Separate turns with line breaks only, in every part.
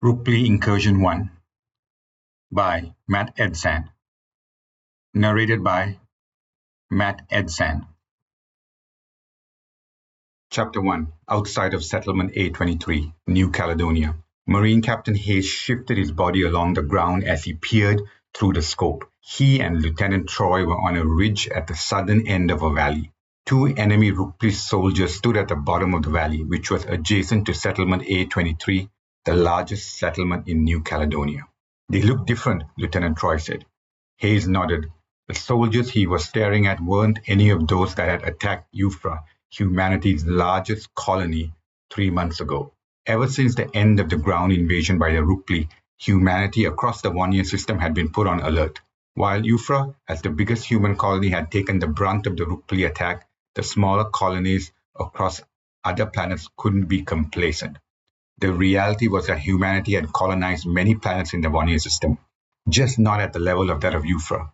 Rukpli Incursion 1 by Matt Edsan. Narrated by Matt Edsan. Chapter 1 Outside of Settlement A23, New Caledonia. Marine Captain Hayes shifted his body along the ground as he peered through the scope. He and Lieutenant Troy were on a ridge at the southern end of a valley. Two enemy Rukpli soldiers stood at the bottom of the valley, which was adjacent to Settlement A23, the largest settlement in New Caledonia. They looked different, Lieutenant Troy said. Hayes nodded. The soldiers he was staring at weren't any of those that had attacked Euphra, humanity's largest colony, 3 months ago. Ever since the end of the ground invasion by the Rukpli, humanity across the Vonia System had been put on alert. While Euphra, as the biggest human colony, had taken the brunt of the Rukpli attack, the smaller colonies across other planets couldn't be complacent. The reality was that humanity had colonized many planets in the Vonia System, just not at the level of that of Euphra.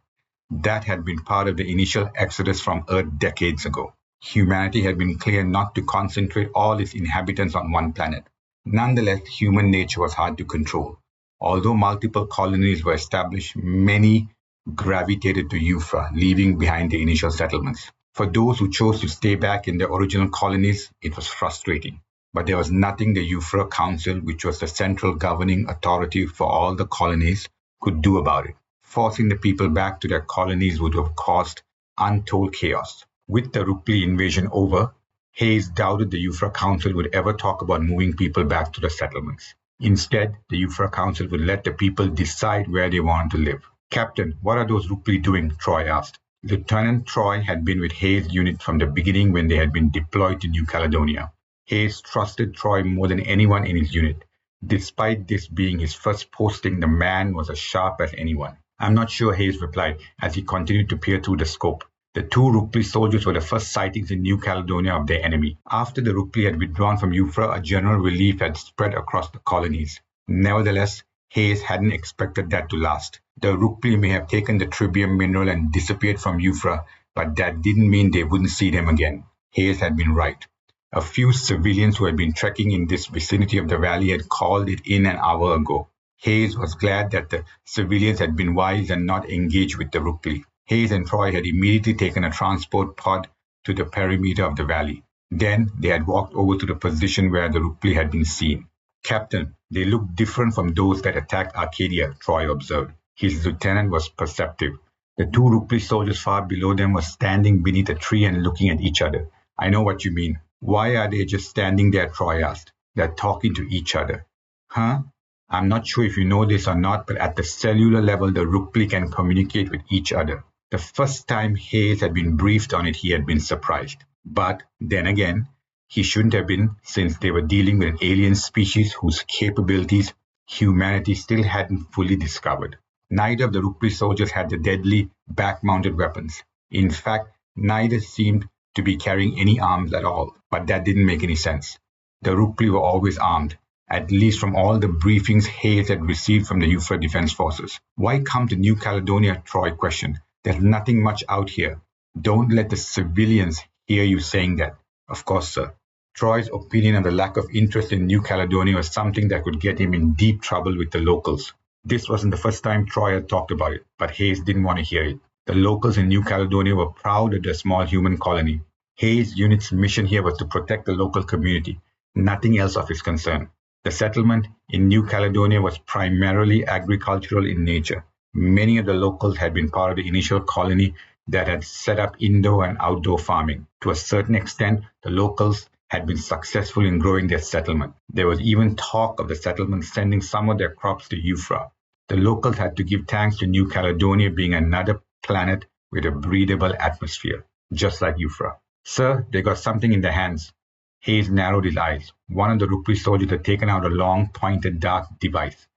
That had been part of the initial exodus from Earth decades ago. Humanity had been clear not to concentrate all its inhabitants on one planet. Nonetheless, human nature was hard to control. Although multiple colonies were established, many gravitated to Euphra, leaving behind the initial settlements. For those who chose to stay back in the original colonies, it was frustrating. But there was nothing the Euphra Council, which was the central governing authority for all the colonies, could do about it. Forcing the people back to their colonies would have caused untold chaos. With the Rukpli invasion over, Hayes doubted the Euphra Council would ever talk about moving people back to the settlements. Instead, the Euphra Council would let the people decide where they wanted to live. "Captain, what are those Rukpli doing?" Troy asked. Lieutenant Troy had been with Hayes' unit from the beginning when they had been deployed to New Caledonia. Hayes trusted Troy more than anyone in his unit. Despite this being his first posting, the man was as sharp as anyone. "I'm not sure," Hayes replied as he continued to peer through the scope. The two Rukpli soldiers were the first sightings in New Caledonia of their enemy. After the Rukpli had withdrawn from Euphra, a general relief had spread across the colonies. Nevertheless, Hayes hadn't expected that to last. The Rukpli may have taken the Trebium mineral and disappeared from Euphra, but that didn't mean they wouldn't see them again. Hayes had been right. A few civilians who had been trekking in this vicinity of the valley had called it in an hour ago. Hayes was glad that the civilians had been wise and not engaged with the Rukpli. Hayes and Troy had immediately taken a transport pod to the perimeter of the valley. Then they had walked over to the position where the Rukpli had been seen. "Captain, they look different from those that attacked Arcadia," Troy observed. His lieutenant was perceptive. The two Rukpli soldiers far below them were standing beneath a tree and looking at each other. "I know what you mean. Why are they just standing there?" Troy asked. "They're talking to each other." "Huh? I'm not sure if you know this or not, but at the cellular level, the Rukpli can communicate with each other." The first time Hayes had been briefed on it, he had been surprised. But then again, he shouldn't have been, since they were dealing with an alien species whose capabilities humanity still hadn't fully discovered. Neither of the Rukpli soldiers had the deadly back-mounted weapons. In fact, neither seemed to be carrying any arms at all, but that didn't make any sense. The Rukpli were always armed, at least from all the briefings Hayes had received from the Euphra Defense Forces. "Why come to New Caledonia?" Troy questioned. "There's nothing much out here." "Don't let the civilians hear you saying that." "Of course, sir." Troy's opinion of the lack of interest in New Caledonia was something that could get him in deep trouble with the locals. This wasn't the first time Troy had talked about it, but Hayes didn't want to hear it. The locals in New Caledonia were proud of their small human colony. Hayes' unit's mission here was to protect the local community, nothing else of his concern. The settlement in New Caledonia was primarily agricultural in nature. Many of the locals had been part of the initial colony that had set up indoor and outdoor farming. To a certain extent, the locals had been successful in growing their settlement. There was even talk of the settlement sending some of their crops to Euphra. The locals had to give thanks to New Caledonia being another planet with a breathable atmosphere, just like Euphra. "Sir, they got something in their hands." Hayes narrowed his eyes. One of the Rukpli soldiers had taken out a long, pointed, dark device.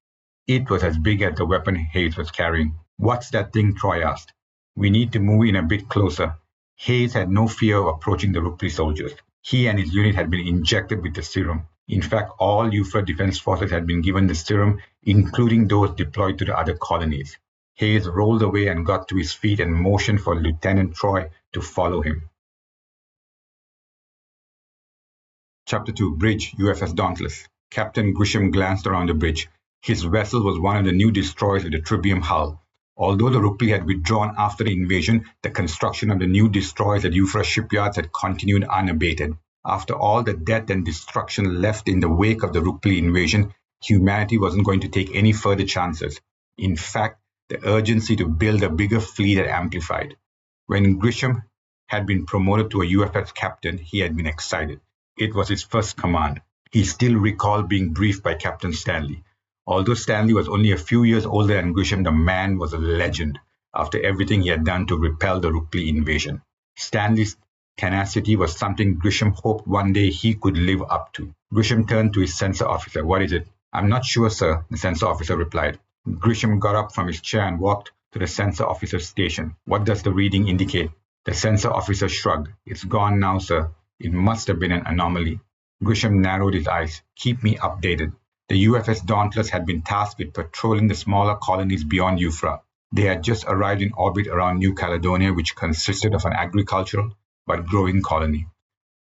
It was as big as the weapon Hayes was carrying. "What's that thing?" Troy asked. "We need to move in a bit closer." Hayes had no fear of approaching the Rukpli soldiers. He and his unit had been injected with the serum. In fact, all Euphra Defense Forces had been given the serum, including those deployed to the other colonies. Hayes rolled away and got to his feet and motioned for Lieutenant Troy to follow him. Chapter 2 Bridge, USS Dauntless. Captain Grisham glanced around the bridge. His vessel was one of the new destroyers with the Trebium hull. Although the Rukpli had withdrawn after the invasion, the construction of the new destroyers at Euphra shipyards had continued unabated. After all the death and destruction left in the wake of the Rukpli invasion, humanity wasn't going to take any further chances. In fact, the urgency to build a bigger fleet had amplified. When Grisham had been promoted to a UFS captain, he had been excited. It was his first command. He still recalled being briefed by Captain Stanley. Although Stanley was only a few years older than Grisham, the man was a legend after everything he had done to repel the Rukpli invasion. Stanley's tenacity was something Grisham hoped one day he could live up to. Grisham turned to his sensor officer. "What is it?" "I'm not sure, sir," the sensor officer replied. Grisham got up from his chair and walked to the sensor officer's station. "What does the reading indicate?" The sensor officer shrugged. "It's gone now, sir. It must have been an anomaly." Grisham narrowed his eyes. "Keep me updated." The UFS Dauntless had been tasked with patrolling the smaller colonies beyond Euphra. They had just arrived in orbit around New Caledonia, which consisted of an agricultural but growing colony.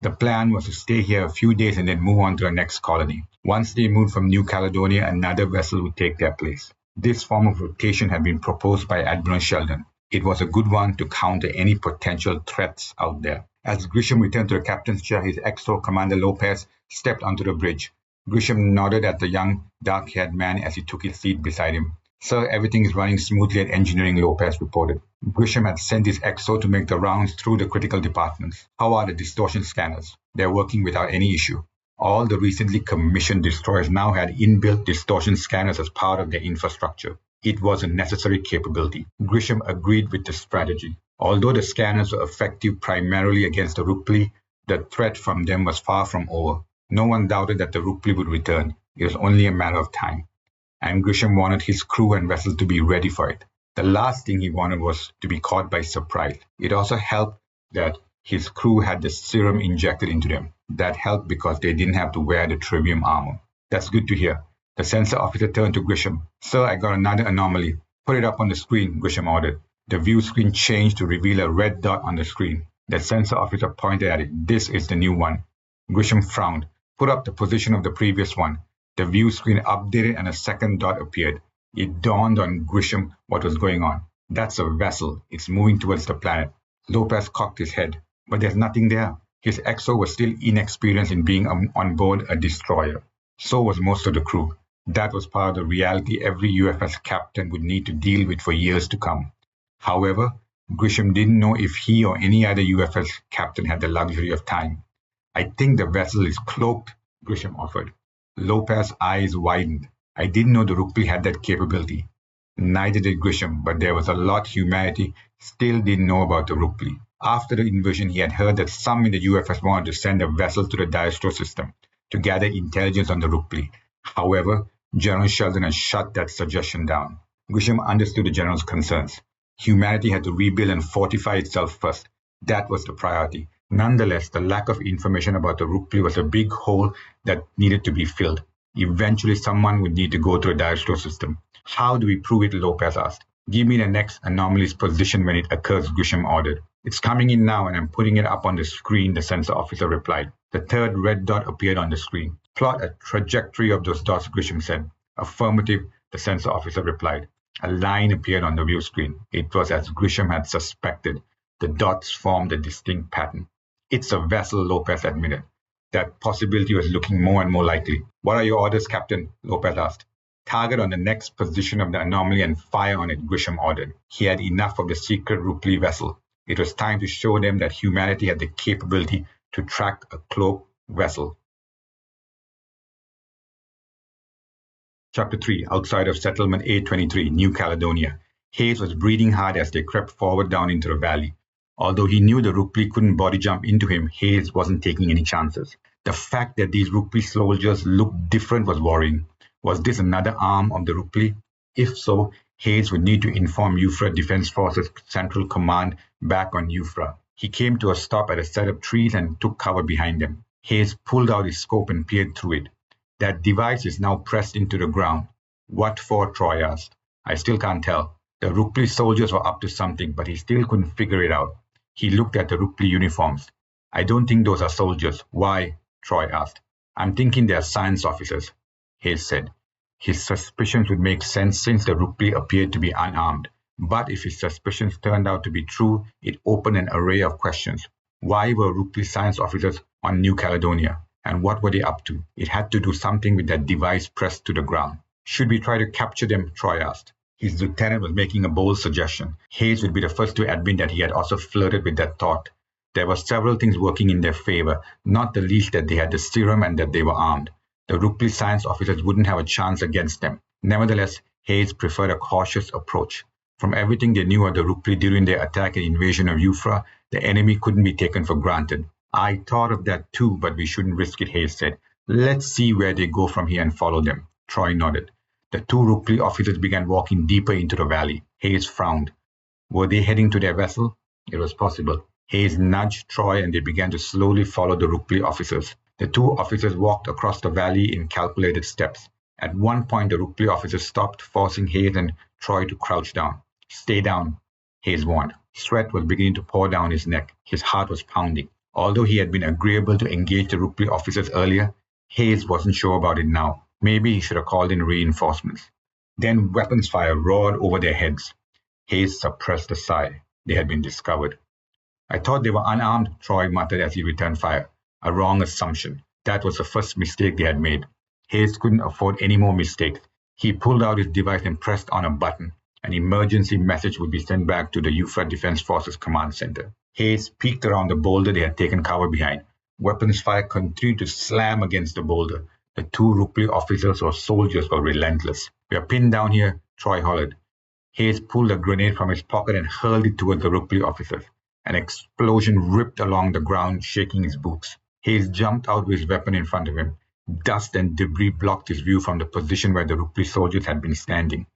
The plan was to stay here a few days and then move on to the next colony. Once they moved from New Caledonia, another vessel would take their place. This form of rotation had been proposed by Admiral Sheldon. It was a good one to counter any potential threats out there. As Grisham returned to the captain's chair, his XO Commander Lopez stepped onto the bridge. Grisham nodded at the young, dark-haired man as he took his seat beside him. "Sir, everything is running smoothly at engineering," Lopez reported. Grisham had sent his XO to make the rounds through the critical departments. "How are the distortion scanners?" "They're working without any issue." All the recently commissioned destroyers now had inbuilt distortion scanners as part of their infrastructure. It was a necessary capability. Grisham agreed with the strategy. Although the scanners were effective primarily against the Rukpli, the threat from them was far from over. No one doubted that the Rukpli would return. It was only a matter of time. And Grisham wanted his crew and vessel to be ready for it. The last thing he wanted was to be caught by surprise. It also helped that his crew had the serum injected into them. That helped because they didn't have to wear the Trebium armor. "That's good to hear." The sensor officer turned to Grisham. "Sir, I got another anomaly." "Put it up on the screen," Grisham ordered. The view screen changed to reveal a red dot on the screen. The sensor officer pointed at it. "This is the new one." Grisham frowned. "Put up the position of the previous one." The view screen updated and a second dot appeared. It dawned on Grisham what was going on. "That's a vessel. It's moving towards the planet." Lopez cocked his head. "But there's nothing there." His XO was still inexperienced in being on board a destroyer. So was most of the crew. That was part of the reality every UFS captain would need to deal with for years to come. However, Grisham didn't know if he or any other UFS captain had the luxury of time. "I think the vessel is cloaked," Grisham offered. Lopez's eyes widened. "I didn't know the Rukpli had that capability." Neither did Grisham, but there was a lot humanity still didn't know about the Rukpli. After the invasion, he had heard that some in the UFS wanted to send a vessel to the Diastro system to gather intelligence on the Rukpli. However, General Sheldon had shut that suggestion down. Grisham understood the general's concerns. Humanity had to rebuild and fortify itself first. That was the priority. Nonetheless, the lack of information about the Rukpli was a big hole that needed to be filled. Eventually, someone would need to go to a Diastro system. "How do we prove it?" Lopez asked. "Give me the next anomaly's position when it occurs," Grisham ordered. "It's coming in now and I'm putting it up on the screen," the sensor officer replied. The third red dot appeared on the screen. "Plot a trajectory of those dots," Grisham said. "Affirmative," the sensor officer replied. A line appeared on the view screen. It was as Grisham had suspected. The dots formed a distinct pattern. "It's a vessel," Lopez admitted. That possibility was looking more and more likely. "What are your orders, Captain?" Lopez asked. "Target on the next position of the anomaly and fire on it," Grisham ordered. He had enough of the secret Rukpli vessel. It was time to show them that humanity had the capability to track a cloaked vessel. Chapter 3. Outside of Settlement A23, New Caledonia. Hayes was breathing hard as they crept forward down into the valley. Although he knew the Rukpli couldn't body jump into him, Hayes wasn't taking any chances. The fact that these Rukpli soldiers looked different was worrying. Was this another arm of the Rukpli? If so, Hayes would need to inform Euphra Defense Forces Central Command back on Euphra. He came to a stop at a set of trees and took cover behind them. Hayes pulled out his scope and peered through it. "That device is now pressed into the ground." "What for?" Troy asked. "I still can't tell." The Rukpli soldiers were up to something, but he still couldn't figure it out. He looked at the Rukpli uniforms. "I don't think those are soldiers." "Why?" Troy asked. "I'm thinking they're science officers," Hayes said. His suspicions would make sense since the Rukpli appeared to be unarmed. But if his suspicions turned out to be true, it opened an array of questions. Why were Rukpli science officers on New Caledonia? And what were they up to? It had to do something with that device pressed to the ground. Should we try to capture them? Troy asked. His lieutenant was making a bold suggestion. Hayes would be the first to admit that he had also flirted with that thought. There were several things working in their favor, not the least that they had the serum and that they were armed. The Rukpli science officers wouldn't have a chance against them. Nevertheless, Hayes preferred a cautious approach. From everything they knew of the Rukpli during their attack and invasion of Eufra, the enemy couldn't be taken for granted. I thought of that too, but we shouldn't risk it, Hayes said. Let's see where they go from here and follow them. Troy nodded. The two Rukpli officers began walking deeper into the valley. Hayes frowned. Were they heading to their vessel? It was possible. Hayes nudged Troy and they began to slowly follow the Rukpli officers. The two officers walked across the valley in calculated steps. At one point, the Rukpli officers stopped, forcing Hayes and Troy to crouch down. Stay down, Hayes warned. Sweat was beginning to pour down his neck. His heart was pounding. Although he had been agreeable to engage the Rukpli officers earlier, Hayes wasn't sure about it now. Maybe he should have called in reinforcements. Then weapons fire roared over their heads. Hayes suppressed a sigh. They had been discovered. I thought they were unarmed, Troy muttered as he returned fire. A wrong assumption. That was the first mistake they had made. Hayes couldn't afford any more mistakes. He pulled out his device and pressed on a button. An emergency message would be sent back to the Eufra Defense Forces Command Center. Hayes peeked around the boulder they had taken cover behind. Weapons fire continued to slam against the boulder. The two Rukpli officers or soldiers were relentless. We are pinned down here, Troy hollered. Hayes pulled a grenade from his pocket and hurled it towards the Rukpli officers. An explosion ripped along the ground, shaking his boots. Hayes jumped out with his weapon in front of him. Dust and debris blocked his view from the position where the Rukpli soldiers had been standing.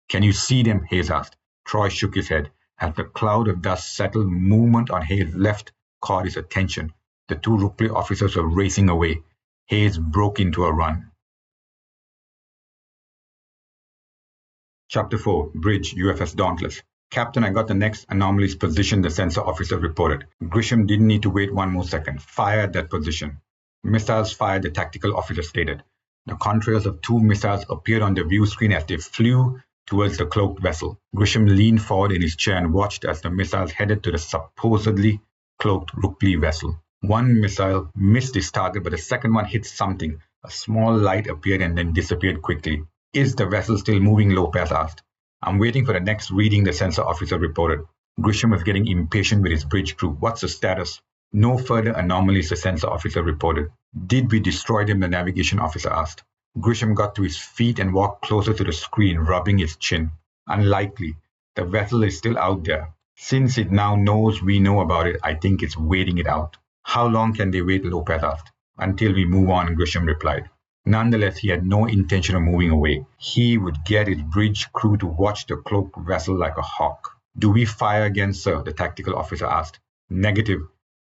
Can you see them? Hayes asked. Troy shook his head. As the cloud of dust settled, movement on Hayes' left caught his attention. The two Rukpli officers were racing away. Hayes broke into a run. Chapter 4. Bridge, UFS Dauntless. Captain, I got the next anomaly's position, the sensor officer reported. Grisham didn't need to wait one more second. Fire at that position. Missiles fired, the tactical officer stated. The contrails of two missiles appeared on the view screen as they flew towards the cloaked vessel. Grisham leaned forward in his chair and watched as the missiles headed to the supposedly cloaked Rukpli vessel. One missile missed its target, but the second one hit something. A small light appeared and then disappeared quickly. Is the vessel still moving? Lopez asked. I'm waiting for the next reading, the sensor officer reported. Grisham was getting impatient with his bridge crew. What's the status? No further anomalies, the sensor officer reported. Did we destroy them? The navigation officer asked. Grisham got to his feet and walked closer to the screen, rubbing his chin. Unlikely. The vessel is still out there. Since it now knows we know about it, I think it's waiting it out. How long can they wait? Lopez asked. Until we move on, Grisham replied. Nonetheless, he had no intention of moving away. He would get his bridge crew to watch the cloaked vessel like a hawk. Do we fire again, sir? The tactical officer asked. Negative,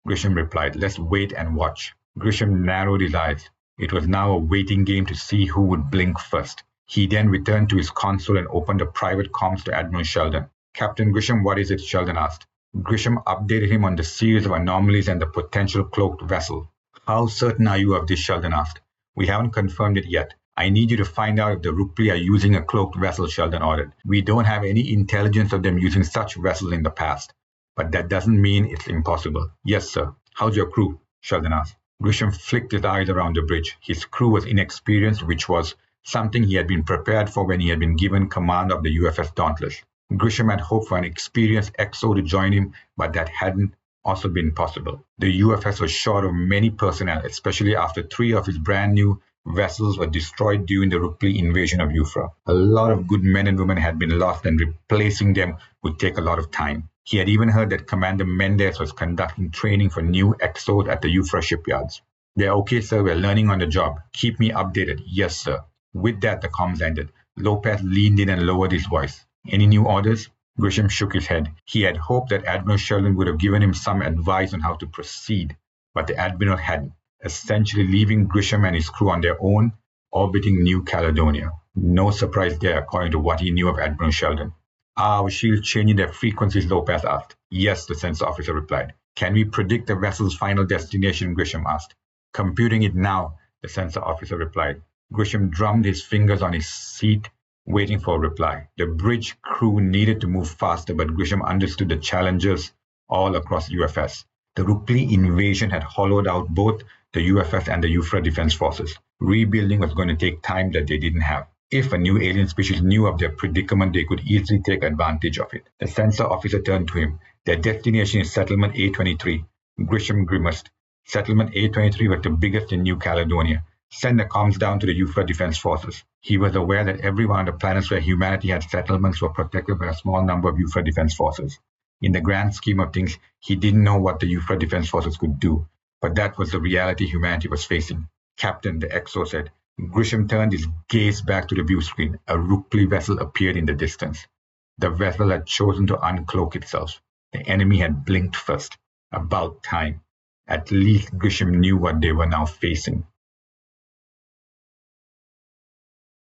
Grisham replied. Let's wait and watch. Grisham narrowed his eyes. It was now a waiting game to see who would blink first. He then returned to his console and opened a private comms to Admiral Sheldon. Captain Grisham, what is it? Sheldon asked. Grisham updated him on the series of anomalies and the potential cloaked vessel. How certain are you of this? Sheldon asked. We haven't confirmed it yet. I need you to find out if the Rukpli are using a cloaked vessel, Sheldon ordered. We don't have any intelligence of them using such vessels in the past. But that doesn't mean it's impossible. Yes, sir. How's your crew? Sheldon asked. Grisham flicked his eyes around the bridge. His crew was inexperienced, which was something he had been prepared for when he had been given command of the UFS Dauntless. Grisham had hoped for an experienced XO to join him, but that hadn't also been possible. The UFS was short of many personnel, especially after 3 of his brand new vessels were destroyed during the Rukpli invasion of Eufra. A lot of good men and women had been lost, and replacing them would take a lot of time. He had even heard that Commander Mendez was conducting training for new XOs at the Eufra shipyards. They're okay, sir. We're learning on the job. Keep me updated. Yes, sir. With that, the comms ended. Lopez leaned in and lowered his voice. Any new orders? Grisham shook his head. He had hoped that Admiral Sheldon would have given him some advice on how to proceed, but the Admiral hadn't, essentially leaving Grisham and his crew on their own, orbiting New Caledonia. No surprise there, according to what he knew of Admiral Sheldon. Are our shields changing their frequencies? Lopez asked. Yes, the sensor officer replied. Can we predict the vessel's final destination? Grisham asked. Computing it now, the sensor officer replied. Grisham drummed his fingers on his seat, waiting for a reply. The bridge crew needed to move faster, but Grisham understood the challenges all across UFS. The Rukpli invasion had hollowed out both the UFS and the UFRA defense forces. Rebuilding was going to take time that they didn't have. If a new alien species knew of their predicament, they could easily take advantage of it. The sensor officer turned to him. Their destination is Settlement A23. Grisham grimaced. Settlement A23 was the biggest in New Caledonia. Send the comms down to the UFRA defense forces. He was aware that every one of the planets where humanity had settlements were protected by a small number of UFRA defense forces. In the grand scheme of things, he didn't know what the UFRA defense forces could do, but that was the reality humanity was facing. Captain, the XO said. Grisham turned his gaze back to the view screen. A Rukpli vessel appeared in the distance. The vessel had chosen to uncloak itself. The enemy had blinked first. About time. At least Grisham knew what they were now facing.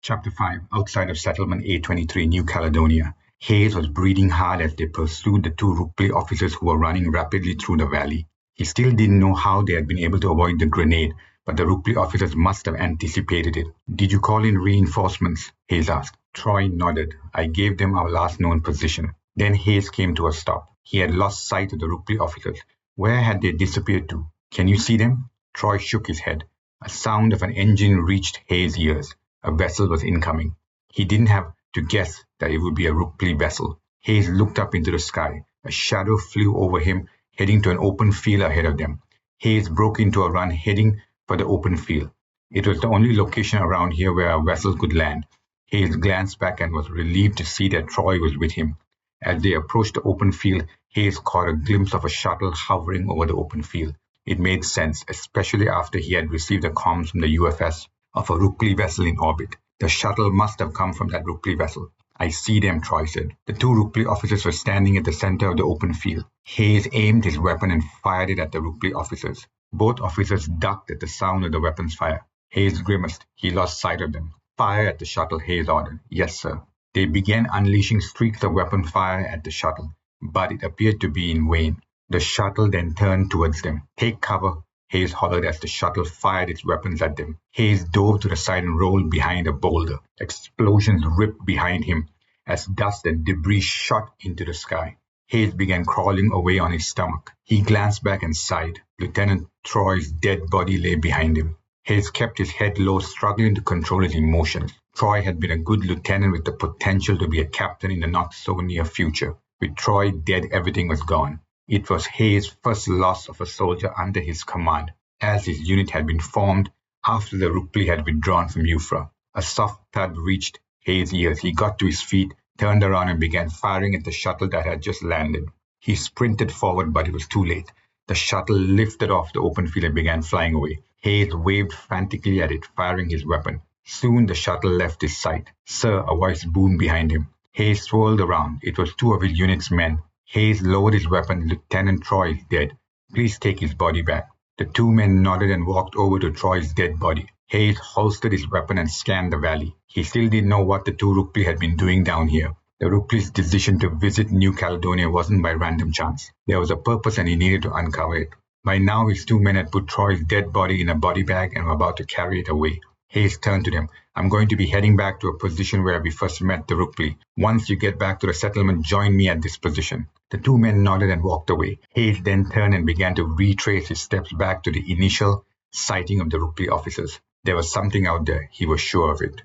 Chapter 5. Outside of Settlement A23, New Caledonia. Hayes was breathing hard as they pursued the two Rukpli officers who were running rapidly through the valley. He still didn't know how they had been able to avoid the grenade, but the Rukpli officers must have anticipated it. Did you call in reinforcements? Hayes asked. Troy nodded. I gave them our last known position. Then Hayes came to a stop. He had lost sight of the Rukpli officers. Where had they disappeared to? Can you see them? Troy shook his head. A sound of an engine reached Hayes' ears. A vessel was incoming. He didn't have to guess that it would be a Rukpli vessel. Hayes looked up into the sky. A shadow flew over him, heading to an open field ahead of them. Hayes broke into a run, heading for the open field. It was the only location around here where a vessel could land. Hayes glanced back and was relieved to see that Troy was with him. As they approached the open field, Hayes caught a glimpse of a shuttle hovering over the open field. It made sense, especially after he had received the comms from the UFS of a Rukpli vessel in orbit. The shuttle must have come from that Rukpli vessel. I see them, Troy said. The two Rukpli officers were standing at the center of the open field. Hayes aimed his weapon and fired it at the Rukpli officers. Both officers ducked at the sound of the weapon's fire. Hayes grimaced. He lost sight of them. Fire at the shuttle, Hayes ordered. Yes, sir. They began unleashing streaks of weapon fire at the shuttle, but it appeared to be in vain. The shuttle then turned towards them. Take cover, Hayes hollered as the shuttle fired its weapons at them. Hayes dove to the side and rolled behind a boulder. Explosions ripped behind him as dust and debris shot into the sky. Hayes began crawling away on his stomach. He glanced back and sighed. Lieutenant Troy's dead body lay behind him. Hayes kept his head low, struggling to control his emotions. Troy had been a good lieutenant with the potential to be a captain in the not-so-near future. With Troy dead, everything was gone. It was Hayes' first loss of a soldier under his command, as his unit had been formed after the Rukpli had withdrawn from UFRA. A soft thud reached Hayes' ears. He got to his feet, turned around and began firing at the shuttle that had just landed. He sprinted forward, but it was too late. The shuttle lifted off the open field and began flying away. Hayes waved frantically at it, firing his weapon. Soon the shuttle left his sight. Sir, a voice boomed behind him. Hayes swirled around. It was two of his unit's men. Hayes lowered his weapon. Lieutenant Troy is dead. Please take his body back. The two men nodded and walked over to Troy's dead body. Hayes holstered his weapon and scanned the valley. He still didn't know what the two Rukpli had been doing down here. The Rukpli's decision to visit New Caledonia wasn't by random chance. There was a purpose and he needed to uncover it. By now his two men had put Troy's dead body in a body bag and were about to carry it away. Hayes turned to them. I'm going to be heading back to a position where we first met the Rukpli. Once you get back to the settlement, join me at this position. The two men nodded and walked away. Hayes then turned and began to retrace his steps back to the initial sighting of the Rukpli officers. There was something out there. He was sure of it.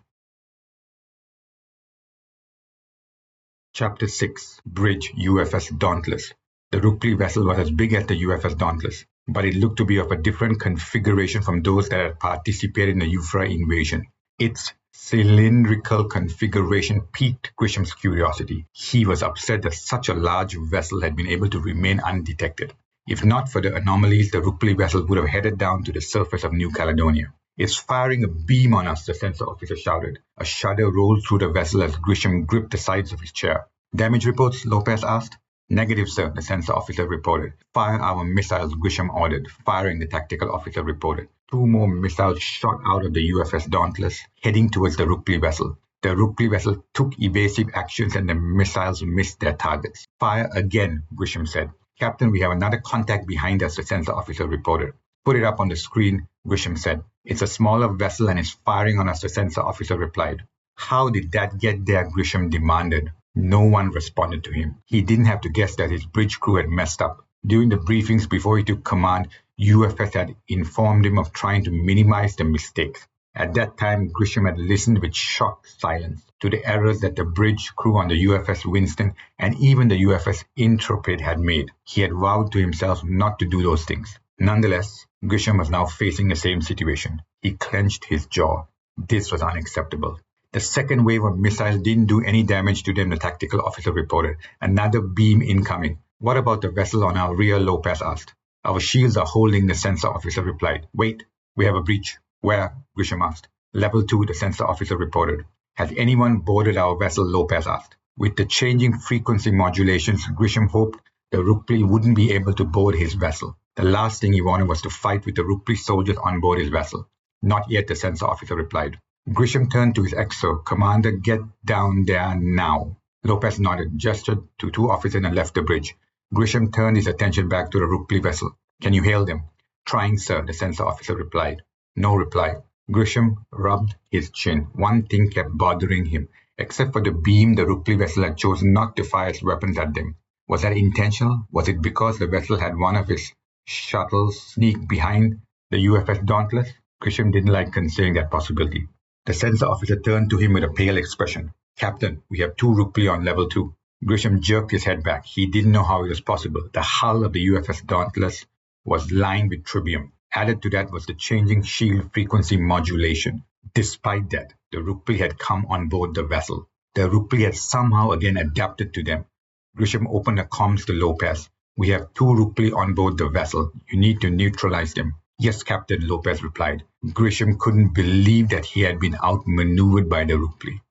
Chapter 6. Bridge UFS Dauntless. The Rukpli vessel was as big as the UFS Dauntless, but it looked to be of a different configuration from those that had participated in the UFRA invasion. Its cylindrical configuration piqued Grisham's curiosity. He was upset that such a large vessel had been able to remain undetected. If not for the anomalies, the Rukpli vessel would have headed down to the surface of New Caledonia. It's firing a beam on us, the sensor officer shouted. A shudder rolled through the vessel as Grisham gripped the sides of his chair. Damage reports? Lopez asked. Negative, sir, the sensor officer reported. Fire our missiles, Grisham ordered. Firing, the tactical officer reported. Two more missiles shot out of the UFS Dauntless, heading towards the Rukpli vessel. The Rukpli vessel took evasive actions and the missiles missed their targets. Fire again, Grisham said. Captain, we have another contact behind us, the sensor officer reported. Put it up on the screen, Grisham said. "It's a smaller vessel and is firing on us," the sensor officer replied. "How did that get there?" Grisham demanded. No one responded to him. He didn't have to guess that his bridge crew had messed up. During the briefings before he took command, UFS had informed him of trying to minimize the mistakes. At that time, Grisham had listened with shocked silence to the errors that the bridge crew on the UFS Winston and even the UFS Intrepid had made. He had vowed to himself not to do those things. Nonetheless, Grisham was now facing the same situation. He clenched his jaw. This was unacceptable. The second wave of missiles didn't do any damage to them, the tactical officer reported. Another beam incoming. "What about the vessel on our rear?" Lopez asked. "Our shields are holding," the sensor officer replied. "Wait, we have a breach." "Where?" Grisham asked. "Level 2, the sensor officer reported. "Has anyone boarded our vessel?" Lopez asked. With the changing frequency modulations, Grisham hoped the Rukpli wouldn't be able to board his vessel. The last thing he wanted was to fight with the Rukpli soldiers on board his vessel. "Not yet," the sensor officer replied. Grisham turned to his XO. "Commander, get down there now." Lopez nodded, gestured to two officers and left the bridge. Grisham turned his attention back to the Rukpli vessel. "Can you hail them?" "Trying, sir," the sensor officer replied. No reply. Grisham rubbed his chin. One thing kept bothering him. Except for the beam, the Rukpli vessel had chosen not to fire its weapons at them. Was that intentional? Was it because the vessel had one of its shuttles sneak behind the UFS Dauntless? Grisham didn't like considering that possibility. The sensor officer turned to him with a pale expression. "Captain, we have two Rukpli on level 2. Grisham jerked his head back. He didn't know how it was possible. The hull of the UFS Dauntless was lined with Trebium. Added to that was the changing shield frequency modulation. Despite that, the Rukpli had come on board the vessel. The Rukpli had somehow again adapted to them. Grisham opened the comms to Lopez. "We have two Rukpli on board the vessel. You need to neutralize them." "Yes, Captain," Lopez replied. Grisham couldn't believe that he had been outmaneuvered by the Rukpli.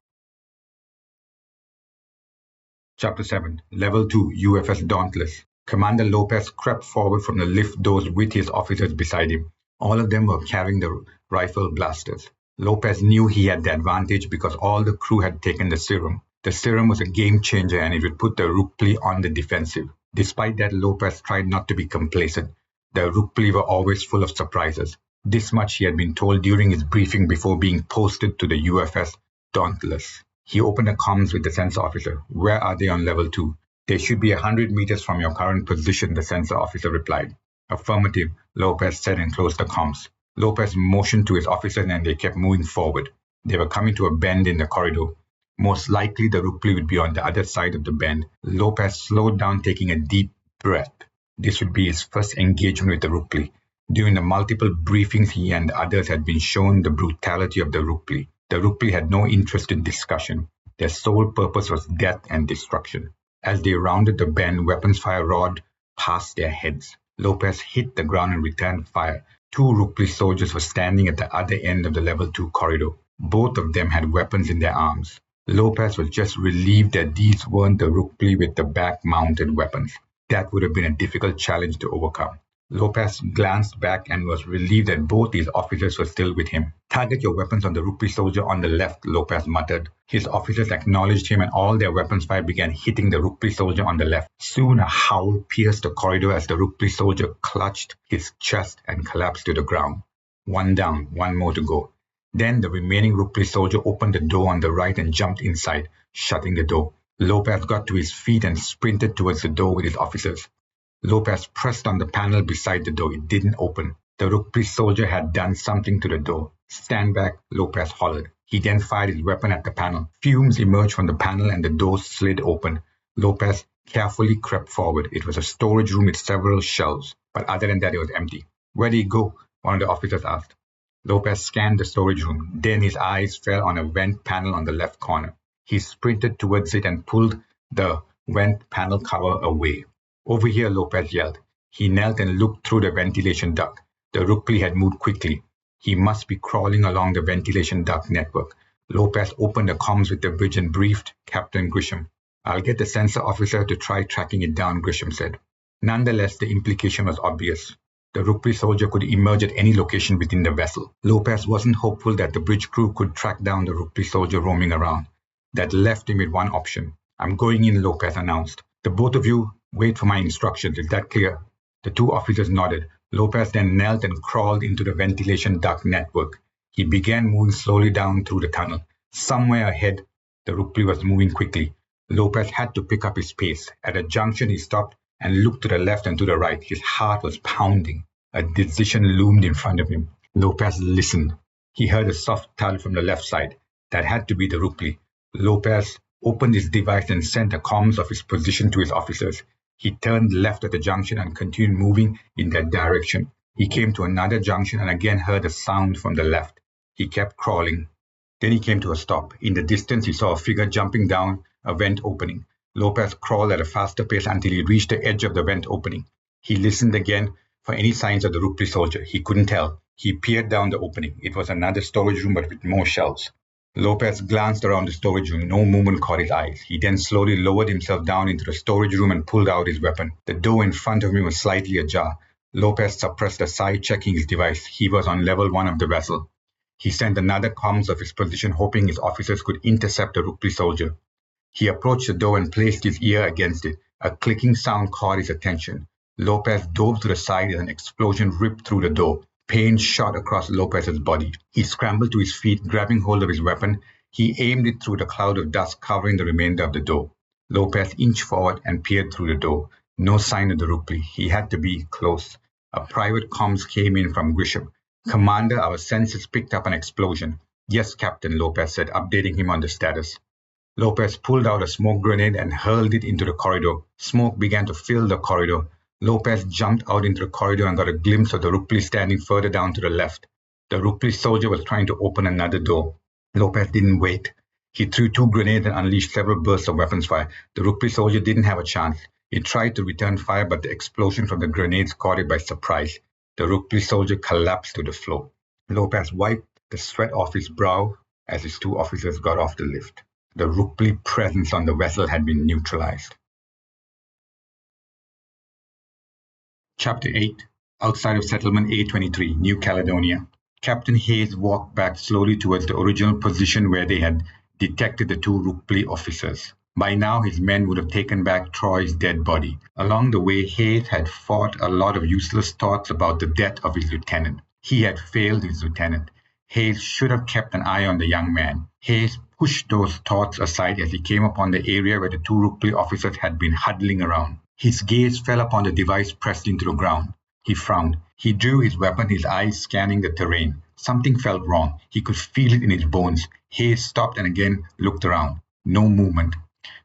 Chapter 7. Level 2 UFS Dauntless. Commander Lopez crept forward from the lift doors with his officers beside him. All of them were carrying the rifle blasters. Lopez knew he had the advantage because all the crew had taken the serum. The serum was a game changer and it would put the Rukpli on the defensive. Despite that, Lopez tried not to be complacent. The Rukpli were always full of surprises. This much he had been told during his briefing before being posted to the UFS Dauntless. He opened the comms with the sensor officer. "Where are they on level 2? "They should be 100 meters from your current position," the sensor officer replied. "Affirmative," Lopez said and closed the comms. Lopez motioned to his officers and they kept moving forward. They were coming to a bend in the corridor. Most likely the Rukpli would be on the other side of the bend. Lopez slowed down, taking a deep breath. This would be his first engagement with the Rukpli. During the multiple briefings, he and others had been shown the brutality of the Rukpli. The Rukpli had no interest in discussion. Their sole purpose was death and destruction. As they rounded the bend, weapons fire roared past their heads. Lopez hit the ground and returned fire. Two Rukpli soldiers were standing at the other end of the level 2 corridor. Both of them had weapons in their arms. Lopez was just relieved that these weren't the Rukpli with the back-mounted weapons. That would have been a difficult challenge to overcome. Lopez glanced back and was relieved that both his officers were still with him. "Target your weapons on the Rukpli soldier on the left," Lopez muttered. His officers acknowledged him and all their weapons fire began hitting the Rukpli soldier on the left. Soon a howl pierced the corridor as the Rukpli soldier clutched his chest and collapsed to the ground. One down, one more to go. Then the remaining Rukpli soldier opened the door on the right and jumped inside, shutting the door. Lopez got to his feet and sprinted towards the door with his officers. Lopez pressed on the panel beside the door. It didn't open. The Rukpli soldier had done something to the door. "Stand back," Lopez hollered. He then fired his weapon at the panel. Fumes emerged from the panel and the door slid open. Lopez carefully crept forward. It was a storage room with several shelves, but other than that it was empty. "Where did he go?" one of the officers asked. Lopez scanned the storage room. Then his eyes fell on a vent panel on the left corner. He sprinted towards it and pulled the vent panel cover away. "Over here," Lopez yelled. He knelt and looked through the ventilation duct. The Rukpli had moved quickly. He must be crawling along the ventilation duct network. Lopez opened the comms with the bridge and briefed Captain Grisham. "I'll get the sensor officer to try tracking it down," Grisham said. Nonetheless, the implication was obvious. The Rukpli soldier could emerge at any location within the vessel. Lopez wasn't hopeful that the bridge crew could track down the Rukpli soldier roaming around. That left him with one option. "I'm going in," Lopez announced. "The both of you wait for my instructions. Is that clear?" The two officers nodded. Lopez then knelt and crawled into the ventilation duct network. He began moving slowly down through the tunnel. Somewhere ahead, the Rukpli was moving quickly. Lopez had to pick up his pace. At a junction, he stopped and looked to the left and to the right. His heart was pounding. A decision loomed in front of him. Lopez listened. He heard a soft thud from the left side. That had to be the Rukpli. Lopez opened his device and sent a comms of his position to his officers. He turned left at the junction and continued moving in that direction. He came to another junction and again heard a sound from the left. He kept crawling. Then he came to a stop. In the distance, he saw a figure jumping down a vent opening. Lopez crawled at a faster pace until he reached the edge of the vent opening. He listened again for any signs of the Rukpli soldier. He couldn't tell. He peered down the opening. It was another storage room, but with more shelves. Lopez glanced around the storage room. No movement caught his eyes. He then slowly lowered himself down into the storage room and pulled out his weapon. The door in front of him was slightly ajar. Lopez suppressed a sigh, checking his device. He was on level 1 of the vessel. He sent another comms of his position, hoping his officers could intercept the Rukpli soldier. He approached the door and placed his ear against it. A clicking sound caught his attention. Lopez dove to the side as an explosion ripped through the door. Pain shot across Lopez's body. He scrambled to his feet, grabbing hold of his weapon. He aimed it through the cloud of dust covering the remainder of the door. Lopez inched forward and peered through the door. No sign of the Rukpli. He had to be close. A private comms came in from Grisham. "Commander, our sensors picked up an explosion." "Yes, Captain," Lopez said, updating him on the status. Lopez pulled out a smoke grenade and hurled it into the corridor. Smoke began to fill the corridor. Lopez jumped out into the corridor and got a glimpse of the Rukpli standing further down to the left. The Rukpli soldier was trying to open another door. Lopez didn't wait. He threw 2 grenades and unleashed several bursts of weapons fire. The Rukpli soldier didn't have a chance. He tried to return fire, but the explosion from the grenades caught it by surprise. The Rukpli soldier collapsed to the floor. Lopez wiped the sweat off his brow as his 2 officers got off the lift. The Rukpli presence on the vessel had been neutralized. Chapter 8. Outside of Settlement A23, New Caledonia. Captain Hayes walked back slowly towards the original position where they had detected the 2 Rukpli officers. By now, his men would have taken back Troy's dead body. Along the way, Hayes had fought a lot of useless thoughts about the death of his lieutenant. He had failed his lieutenant. Hayes should have kept an eye on the young man. Hayes pushed those thoughts aside as he came upon the area where the 2 Rukpli officers had been huddling around. His gaze fell upon the device pressed into the ground. He frowned. He drew his weapon, his eyes scanning the terrain. Something felt wrong. He could feel it in his bones. Hayes stopped and again looked around. No movement.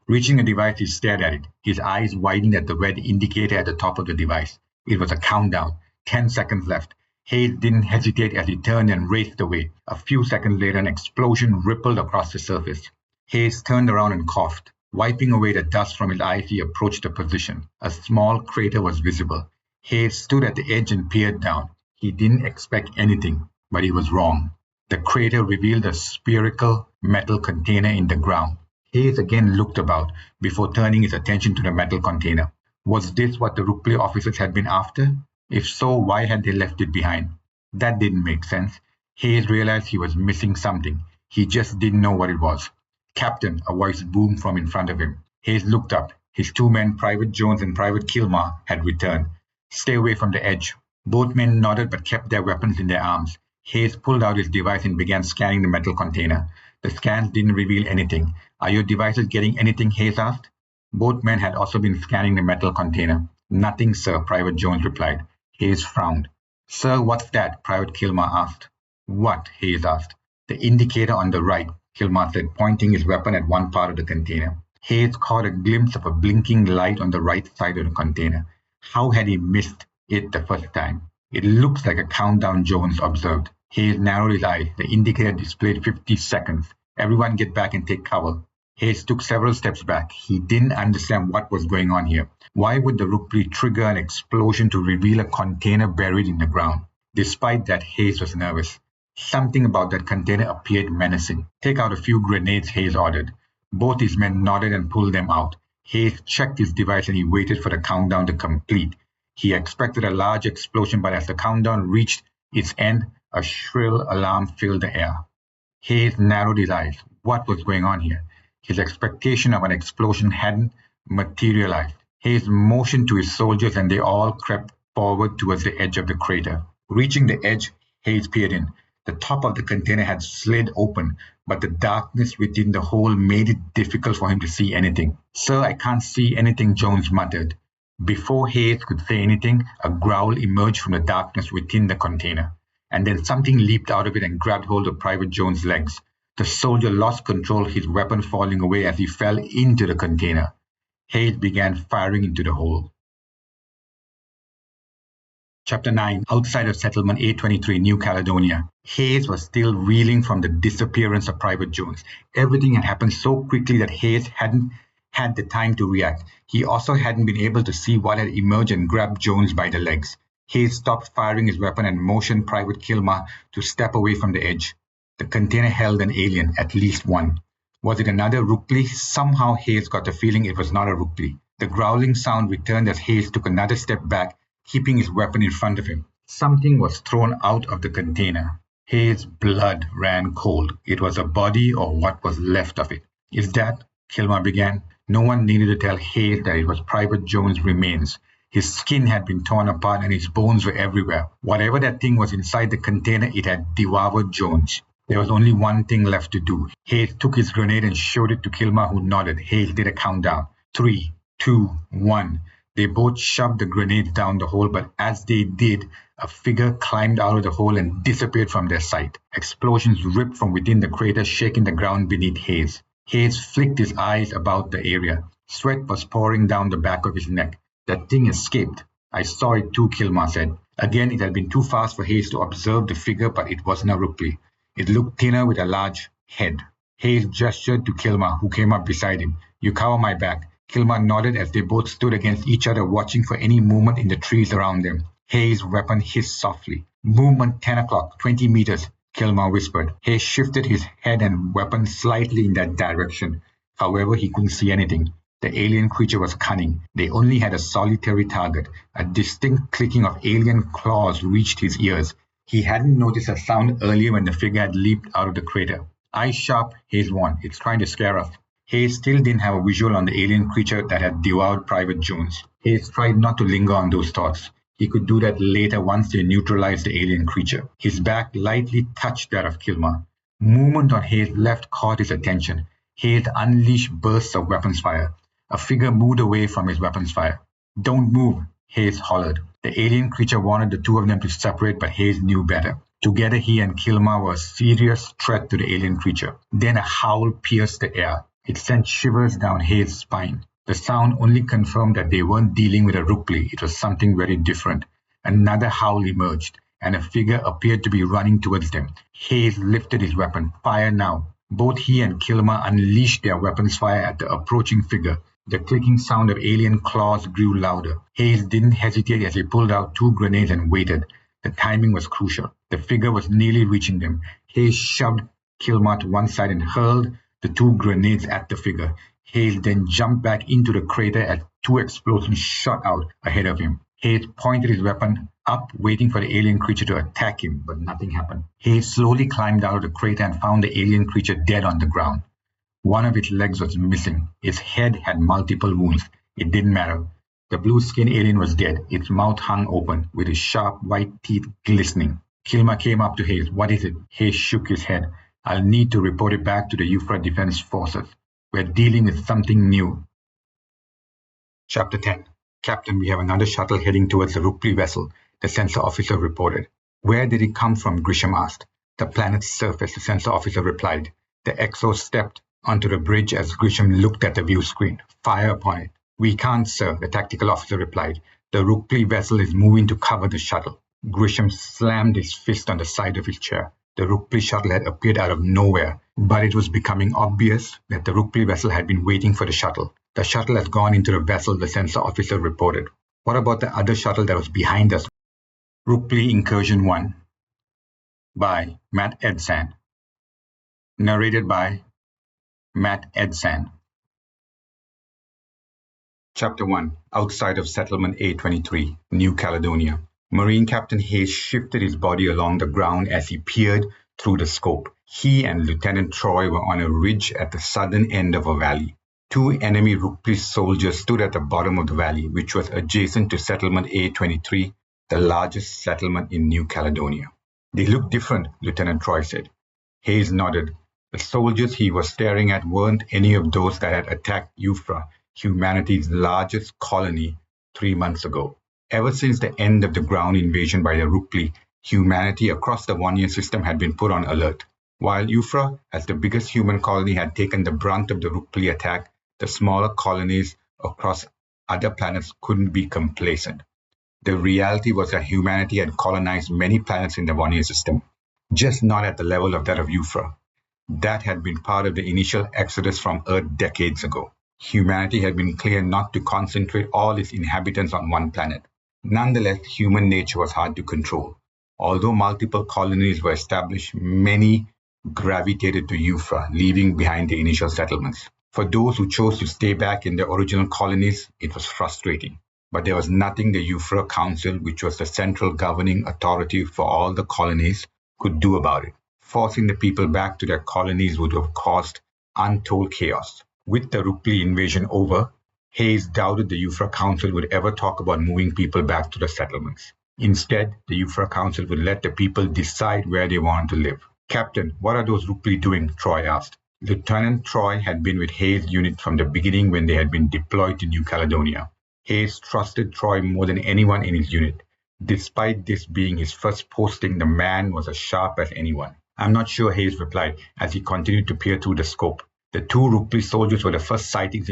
Reaching the device, he stared at it. His eyes widened at the red indicator at the top of the device. It was a countdown. 10 seconds left. Hayes didn't hesitate as he turned and raced away. A few seconds later, an explosion rippled across the surface. Hayes turned around and coughed. Wiping away the dust from his eyes, he approached the position. A small crater was visible. Hayes stood at the edge and peered down. He didn't expect anything, but he was wrong. The crater revealed a spherical metal container in the ground. Hayes again looked about before turning his attention to the metal container. Was this what the Rukpli officers had been after? If so, why had they left it behind? That didn't make sense. Hayes realized he was missing something. He just didn't know what it was. "Captain," a voice boomed from in front of him. Hayes looked up. His 2 men, Private Jones and Private Kilmar, had returned. "Stay away from the edge." Both men nodded but kept their weapons in their arms. Hayes pulled out his device and began scanning the metal container. The scans didn't reveal anything. "Are your devices getting anything?" Hayes asked. Both men had also been scanning the metal container. "Nothing, sir," Private Jones replied. Hayes frowned. "Sir, what's that?" Private Kilmar asked. "What?" Hayes asked. "The indicator on the right," Kilmar said, pointing his weapon at one part of the container. Hayes caught a glimpse of a blinking light on the right side of the container. How had he missed it the first time? "It looks like a countdown," Jones observed. Hayes narrowed his eyes. The indicator displayed 50 seconds. "Everyone get back and take cover." Hayes took several steps back. He didn't understand what was going on here. Why would the Rukpli trigger an explosion to reveal a container buried in the ground? Despite that, Hayes was nervous. Something about that container appeared menacing. "Take out a few grenades," Hayes ordered. Both his men nodded and pulled them out. Hayes checked his device and he waited for the countdown to complete. He expected a large explosion, but as the countdown reached its end, a shrill alarm filled the air. Hayes narrowed his eyes. What was going on here? His expectation of an explosion hadn't materialized. Hayes motioned to his soldiers and they all crept forward towards the edge of the crater. Reaching the edge, Hayes peered in. The top of the container had slid open, but the darkness within the hole made it difficult for him to see anything. "Sir, I can't see anything," Jones muttered. Before Hayes could say anything, a growl emerged from the darkness within the container, and then something leaped out of it and grabbed hold of Private Jones' legs. The soldier lost control, his weapon falling away as he fell into the container. Hayes began firing into the hole. Chapter 9. Outside of Settlement A23, New Caledonia. Hayes was still reeling from the disappearance of Private Jones. Everything had happened so quickly that Hayes hadn't had the time to react. He also hadn't been able to see what had emerged and grabbed Jones by the legs. Hayes stopped firing his weapon and motioned Private Kilmer to step away from the edge. The container held an alien, at least one. Was it another Rukpli? Somehow Hayes got the feeling it was not a Rukpli. The growling sound returned as Hayes took another step back, keeping his weapon in front of him. Something was thrown out of the container. Hayes' blood ran cold. It was a body or what was left of it. "Is that?" Kilmer began. No one needed to tell Hayes that it was Private Jones' remains. His skin had been torn apart and his bones were everywhere. Whatever that thing was inside the container, it had devoured Jones. There was only one thing left to do. Hayes took his grenade and showed it to Kilmer, who nodded. Hayes did a countdown. 3, 2, 1. They both shoved the grenades down the hole, but as they did, a figure climbed out of the hole and disappeared from their sight. Explosions ripped from within the crater, shaking the ground beneath Hayes. Hayes flicked his eyes about the area. Sweat was pouring down the back of his neck. "That thing escaped." "I saw it too," Kilmer said. Again, it had been too fast for Hayes to observe the figure, but it wasn't a Rukpli. It looked thinner with a large head. Hayes gestured to Kilmer, who came up beside him. "You cover my back." Kilmer nodded as they both stood against each other, watching for any movement in the trees around them. Hayes' weapon hissed softly. "Movement 10 o'clock, 20 meters, Kilmer whispered. Hayes shifted his head and weapon slightly in that direction. However, he couldn't see anything. The alien creature was cunning. They only had a solitary target. A distinct clicking of alien claws reached his ears. He hadn't noticed a sound earlier when the figure had leaped out of the crater. "Eyes sharp," Hayes warned. "It's trying to scare us." Hayes still didn't have a visual on the alien creature that had devoured Private Jones. Hayes tried not to linger on those thoughts. He could do that later once they neutralized the alien creature. His back lightly touched that of Kilmer. Movement on Hayes' left caught his attention. Hayes unleashed bursts of weapons fire. A figure moved away from his weapons fire. "Don't move," Hayes hollered. The alien creature wanted the two of them to separate, but Hayes knew better. Together, he and Kilmer were a serious threat to the alien creature. Then a howl pierced the air. It sent shivers down Hayes' spine. The sound only confirmed that they weren't dealing with a Rukpli. It was something very different. Another howl emerged, and a figure appeared to be running towards them. Hayes lifted his weapon. "Fire now." Both he and Kilmer unleashed their weapons fire at the approaching figure. The clicking sound of alien claws grew louder. Hayes didn't hesitate as he pulled out two grenades and waited. The timing was crucial. The figure was nearly reaching them. Hayes shoved Kilmer to one side and hurled the two grenades at the figure. Hayes then jumped back into the crater as two explosions shot out ahead of him. Hayes pointed his weapon up, waiting for the alien creature to attack him, but nothing happened. Hayes slowly climbed out of the crater and found the alien creature dead on the ground. One of its legs was missing. Its head had multiple wounds. It didn't matter. The blue-skinned alien was dead. Its mouth hung open, with its sharp white teeth glistening. Kilmer came up to Hayes. "What is it?" Hayes shook his head. "I'll need to report it back to the Euphra Defense Forces. We're dealing with something new." Chapter 10. "Captain, we have another shuttle heading towards the Rukpli vessel," the sensor officer reported. "Where did it come from?" Grisham asked. "The planet's surface," the sensor officer replied. The Exo stepped onto the bridge as Grisham looked at the view screen. "Fire upon it." "We can't, sir," the tactical officer replied. "The Rukpli vessel is moving to cover the shuttle." Grisham slammed his fist on the side of his chair. The Rukpli shuttle had appeared out of nowhere, but it was becoming obvious that the Rukpli vessel had been waiting for the shuttle. "The shuttle has gone into the vessel," the sensor officer reported. "What about the other shuttle that was behind us?" Rukpli Incursion 1 by Matt Edsan. Narrated by Matt Edsan. Chapter 1. Outside of Settlement A23, New Caledonia. Marine Captain Hayes shifted his body along the ground as he peered through the scope. He and Lieutenant Troy were on a ridge at the southern end of a valley. Two enemy Rukpli soldiers stood at the bottom of the valley, which was adjacent to Settlement A23, the largest settlement in New Caledonia. They look different, Lieutenant Troy said. Hayes nodded. The soldiers he was staring at weren't any of those that had attacked Eufra, humanity's largest colony, 3 months ago. Ever since the end of the ground invasion by the Rukpli, humanity across the Vonia system had been put on alert. While Eufra, as the biggest human colony, had taken the brunt of the Rukpli attack, the smaller colonies across other planets couldn't be complacent. The reality was that humanity had colonized many planets in the Vonia system, just not at the level of that of Eufra. That had been part of the initial exodus from Earth decades ago. Humanity had been clear not to concentrate all its inhabitants on one planet. Nonetheless, human nature was hard to control. Although multiple colonies were established, many gravitated to Eufra, leaving behind the initial settlements. For those who chose to stay back in the original colonies, it was frustrating. But there was nothing the Eufra Council, which was the central governing authority for all the colonies, could do about it. Forcing the people back to their colonies would have caused untold chaos. With the Rukpli invasion over, Hayes doubted the Eufra Council would ever talk about moving people back to the settlements. Instead, the Eufra Council would let the people decide where they wanted to live. Captain, what are those Rukpli doing? Troy asked. Lieutenant Troy had been with Hayes' unit from the beginning when they had been deployed to New Caledonia. Hayes trusted Troy more than anyone in his unit. Despite this being his first posting, the man was as sharp as anyone. I'm not sure, Hayes replied as he continued to peer through the scope. The two Rukpli soldiers were the first sightings in